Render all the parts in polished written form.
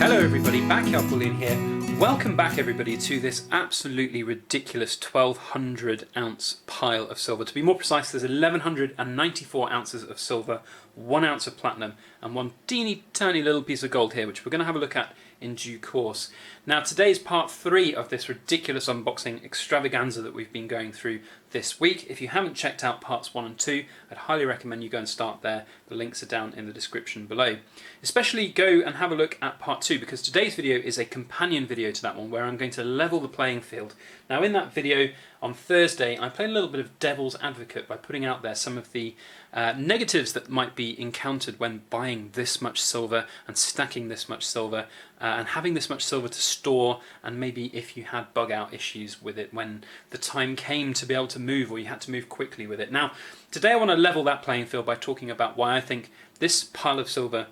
Hello everybody, Backyard Bullion here. Welcome back everybody to this absolutely ridiculous 1200 ounce pile of silver. To be more precise, there's 1194 ounces of silver, 1 ounce of platinum and one teeny tiny little piece of gold here, which we're going to have a look at in due course. Now today's part 3 of this ridiculous unboxing extravaganza that we've been going through this week. If you haven't checked out parts 1 and 2, I'd highly recommend you go and start there. The links are down in the description below. Especially go and have a look at part 2 because today's video is a companion video to that one where I'm going to level the playing field. Now in that video on Thursday I played a little bit of devil's advocate by putting out there some of the negatives that might be encountered when buying this much silver and stacking this much silver and having this much silver to store, and maybe if you had bug out issues with it when the time came to be able to move or you had to move quickly with it. Now today I want to level that playing field by talking about why I think this pile of silver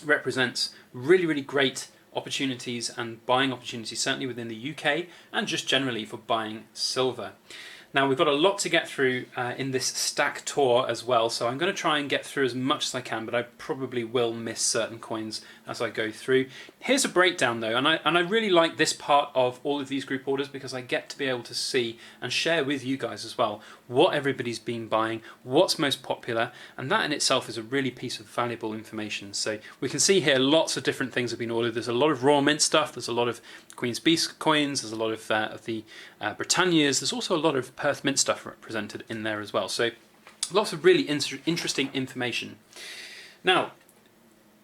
represents really great opportunities and buying opportunities, certainly within the UK and just generally for buying silver. Now we've got a lot to get through in this stack tour as well, so I'm going to try and get through as much as I can, but I probably will miss certain coins as I go through. Here's a breakdown though, and I really like this part of all of these group orders because I get to be able to see and share with you guys as well what everybody's been buying, what's most popular, and that in itself is a really piece of valuable information. So we can see here lots of different things have been ordered. There's a lot of Royal Mint stuff, there's a lot of Queen's Beast coins, there's a lot of the Britannias, there's also a lot of Perth Mint stuff represented in there as well. So lots of really interesting information. Now,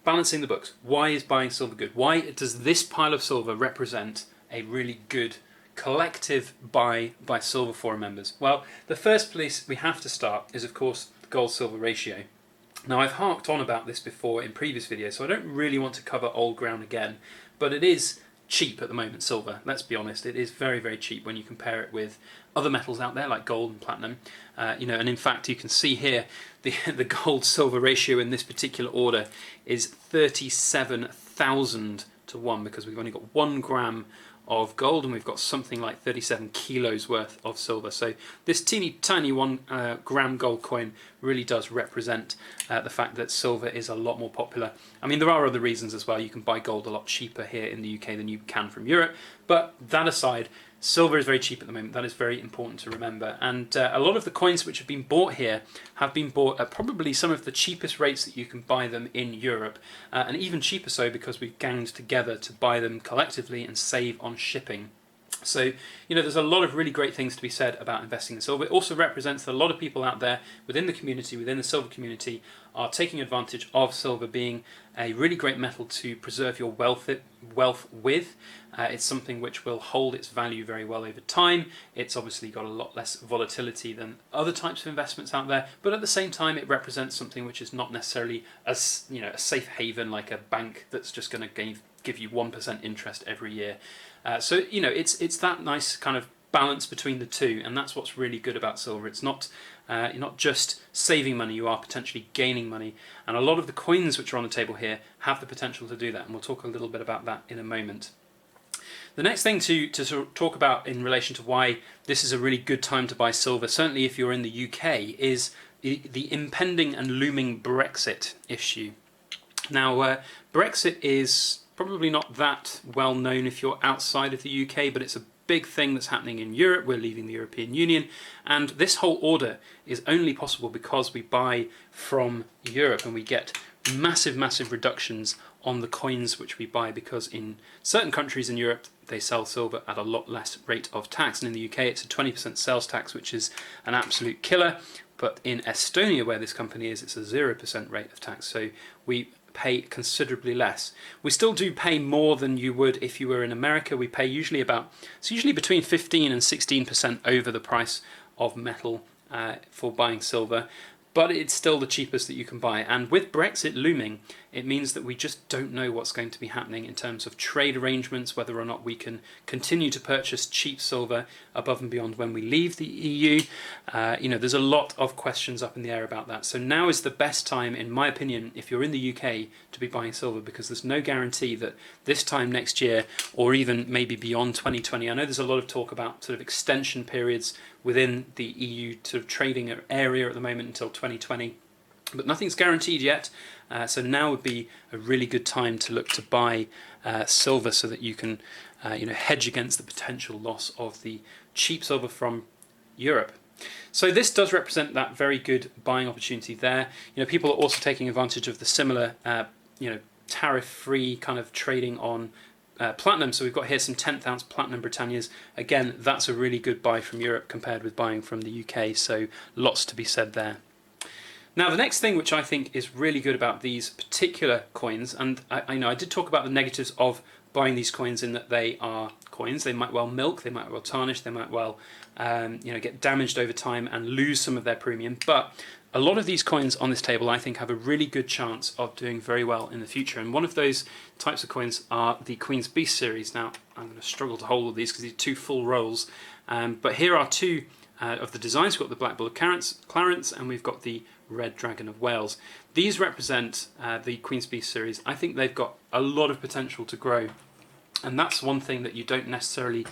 balancing the books. Why is buying silver good? Why does this pile of silver represent a really good collective buy by Silver Forum members? Well, the first place we have to start is of course the gold-silver ratio. Now I've harked on about this before in previous videos, so I don't really want to cover old ground again, but it is cheap at the moment, silver. Let's be honest, it is very cheap when you compare it with other metals out there like gold and platinum. You know, and in fact you can see here the gold-silver ratio in this particular order is 37,000 to 1 because we've only got 1 gram of gold and we've got something like 37 kilos worth of silver. So this teeny tiny 1 gram gold coin really does represent the fact that silver is a lot more popular. I mean, there are other reasons as well. You can buy gold a lot cheaper here in the UK than you can from Europe, but that aside, silver is very cheap at the moment. That is very important to remember. And a lot of the coins which have been bought here have been bought at probably some of the cheapest rates that you can buy them in Europe. And even cheaper so because we've ganged together to buy them collectively and save on shipping. So, you know, there's a lot of really great things to be said about investing in silver. It also represents that a lot of people out there within the community, within the silver community, are taking advantage of silver being a really great metal to preserve your wealth with. It's something which will hold its value very well over time. It's obviously got a lot less volatility than other types of investments out there, but at the same time it represents something which is not necessarily a safe haven like a bank that's just going to give you 1% interest every year. So you know, it's that nice kind of balance between the two, and that's what's really good about silver. It's not you're not just saving money, you are potentially gaining money, and a lot of the coins which are on the table here have the potential to do that, and we'll talk a little bit about that in a moment. The next thing to sort of talk about in relation to why this is a really good time to buy silver, certainly if you're in the UK, is the impending and looming Brexit issue. Now, Brexit is probably not that well known if you're outside of the UK, but it's a big thing that's happening in Europe. We're leaving the European Union, and this whole order is only possible because we buy from Europe and we get massive reductions on the coins which we buy, because in certain countries in Europe they sell silver at a lot less rate of tax, and in the UK it's a 20% sales tax, which is an absolute killer. But in Estonia, where this company is, it's a 0% rate of tax, so we pay considerably less. We still do pay more than you would if you were in America. We pay usually between 15 and 16% over the price of metal for buying silver, but it's still the cheapest that you can buy. And with Brexit looming, it means that we just don't know what's going to be happening in terms of trade arrangements, whether or not we can continue to purchase cheap silver above and beyond when we leave the EU. You know, there's a lot of questions up in the air about that. So now is the best time, in my opinion, if you're in the UK, to be buying silver, because there's no guarantee that this time next year, or even maybe beyond 2020, I know there's a lot of talk about sort of extension periods within the EU sort of trading area at the moment until 2020. but nothing's guaranteed yet. So now would be a really good time to look to buy silver so that you can hedge against the potential loss of the cheap silver from Europe. So this does represent that very good buying opportunity there. People are also taking advantage of the similar tariff-free kind of trading on platinum. So we've got here some 10th ounce platinum Britannias. Again, that's a really good buy from Europe compared with buying from the UK. So lots to be said there. Now, the next thing which I think is really good about these particular coins, and I did talk about the negatives of buying these coins in that they are coins. They might well milk, they might well tarnish, they might well get damaged over time and lose some of their premium. But a lot of these coins on this table, I think, have a really good chance of doing very well in the future. And one of those types of coins are the Queen's Beast series. Now, I'm going to struggle to hold all these because these are two full rolls. But here are two of the designs. We've got the Black Bull of Clarence, and we've got the Red Dragon of Wales. These represent the Queen's Beast series. I think they've got a lot of potential to grow. And that's one thing that you don't necessarily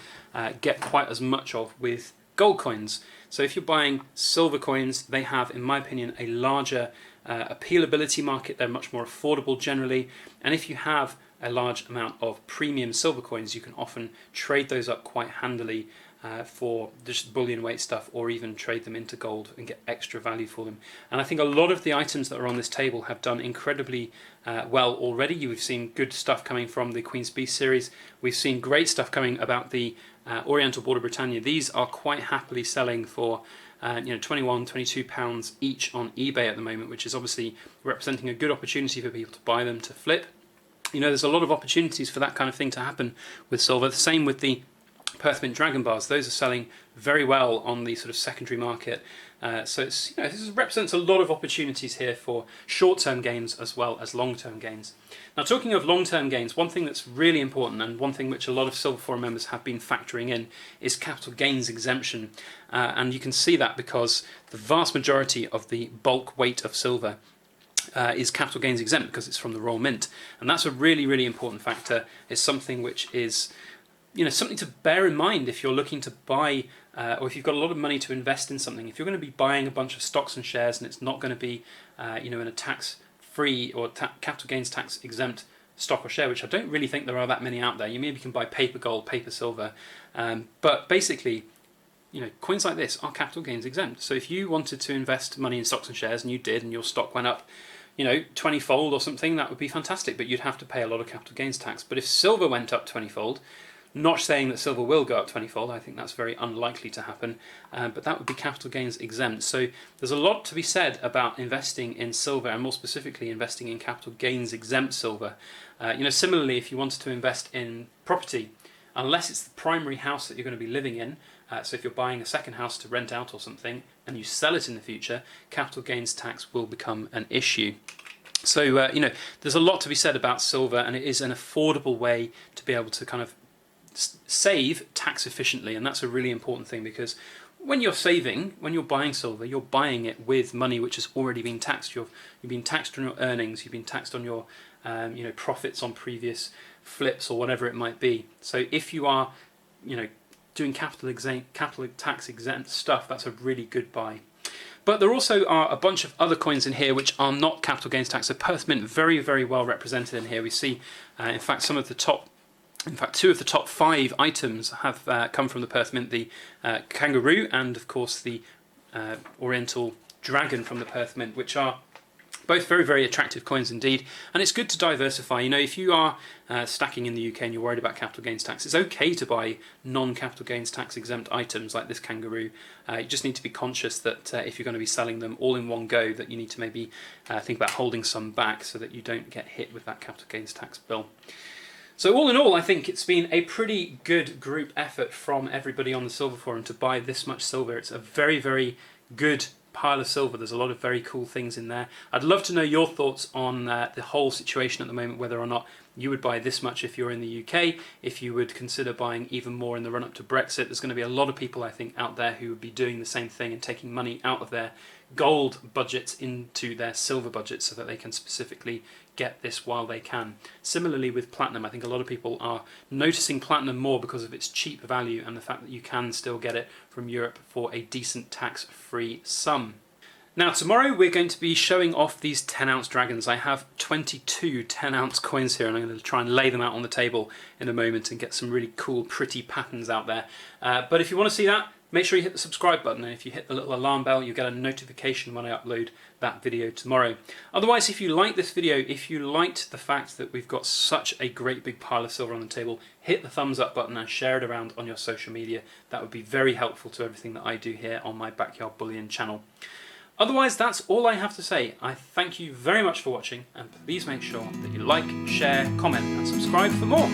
get quite as much of with gold coins. So if you're buying silver coins, they have, in my opinion, a larger appealability market. They're much more affordable generally. And if you have a large amount of premium silver coins, you can often trade those up quite handily for just bullion weight stuff, or even trade them into gold and get extra value for them. And I think a lot of the items that are on this table have done incredibly well already. You've seen good stuff coming from the Queen's Beast series. We've seen great stuff coming about the Oriental Border Britannia. These are quite happily selling for £21-22 each on eBay at the moment, which is obviously representing a good opportunity for people to buy them to flip. There's a lot of opportunities for that kind of thing to happen with silver. The same with the Perth Mint Dragon bars. Those are selling very well on the sort of secondary market. So it's, this represents a lot of opportunities here for short-term gains as well as long-term gains. Now, talking of long-term gains, one thing that's really important, and one thing which a lot of Silver Forum members have been factoring in, is capital gains exemption. And you can see that because the vast majority of the bulk weight of silver is capital gains exempt because it's from the Royal Mint. And that's a really, really important factor. It's something which is something to bear in mind if you're looking to buy, or if you've got a lot of money to invest in something. If you're going to be buying a bunch of stocks and shares and it's not going to be, in a tax-free or capital gains tax exempt stock or share, which I don't really think there are that many out there. You maybe can buy paper gold, paper silver, but basically, coins like this are capital gains exempt. So if you wanted to invest money in stocks and shares, and you did, and your stock went up, 20-fold or something, that would be fantastic, but you'd have to pay a lot of capital gains tax. But if silver went up 20-fold, not saying that silver will go up 20-fold, I think that's very unlikely to happen, but that would be capital gains exempt. So there's a lot to be said about investing in silver, and more specifically investing in capital gains exempt silver. Similarly, if you wanted to invest in property, unless it's the primary house that you're going to be living in, so if you're buying a second house to rent out or something, and you sell it in the future, capital gains tax will become an issue. So, there's a lot to be said about silver, and it is an affordable way to be able to kind of save tax efficiently, and that's a really important thing, because when you're saving, when you're buying silver, you're buying it with money which has already been taxed. You've been taxed on your earnings, you've been taxed on your profits on previous flips or whatever it might be. So if you are doing capital tax exempt stuff, that's a really good buy. But there also are a bunch of other coins in here which are not capital gains tax. So Perth Mint, very, very well represented in here. We see, in fact, two of the top 5 items have come from the Perth Mint, the kangaroo and, of course, the Oriental Dragon from the Perth Mint, which are both very, very attractive coins indeed. And it's good to diversify. If you are stacking in the UK and you're worried about capital gains tax, it's okay to buy non-capital gains tax exempt items like this kangaroo. You just need to be conscious that if you're going to be selling them all in one go, that you need to maybe think about holding some back so that you don't get hit with that capital gains tax bill. So all in all, I think it's been a pretty good group effort from everybody on the Silver Forum to buy this much silver. It's a very, very good pile of silver. There's a lot of very cool things in there. I'd love to know your thoughts on the whole situation at the moment, whether or not you would buy this much if you're in the UK, if you would consider buying even more in the run-up to Brexit. There's going to be a lot of people, I think, out there who would be doing the same thing and taking money out of their gold budgets into their silver budgets so that they can specifically get this while they can. Similarly with platinum, I think a lot of people are noticing platinum more because of its cheap value and the fact that you can still get it from Europe for a decent tax-free sum. Now tomorrow we're going to be showing off these 10-ounce dragons. I have 22 10-ounce coins here, and I'm going to try and lay them out on the table in a moment and get some really cool, pretty patterns out there. But if you want to see that, make sure you hit the subscribe button, and if you hit the little alarm bell, you'll get a notification when I upload that video tomorrow. Otherwise, if you like this video, if you liked the fact that we've got such a great big pile of silver on the table, hit the thumbs up button and share it around on your social media. That would be very helpful to everything that I do here on my Backyard Bullion channel. Otherwise, that's all I have to say. I thank you very much for watching, and please make sure that you like, share, comment and subscribe for more.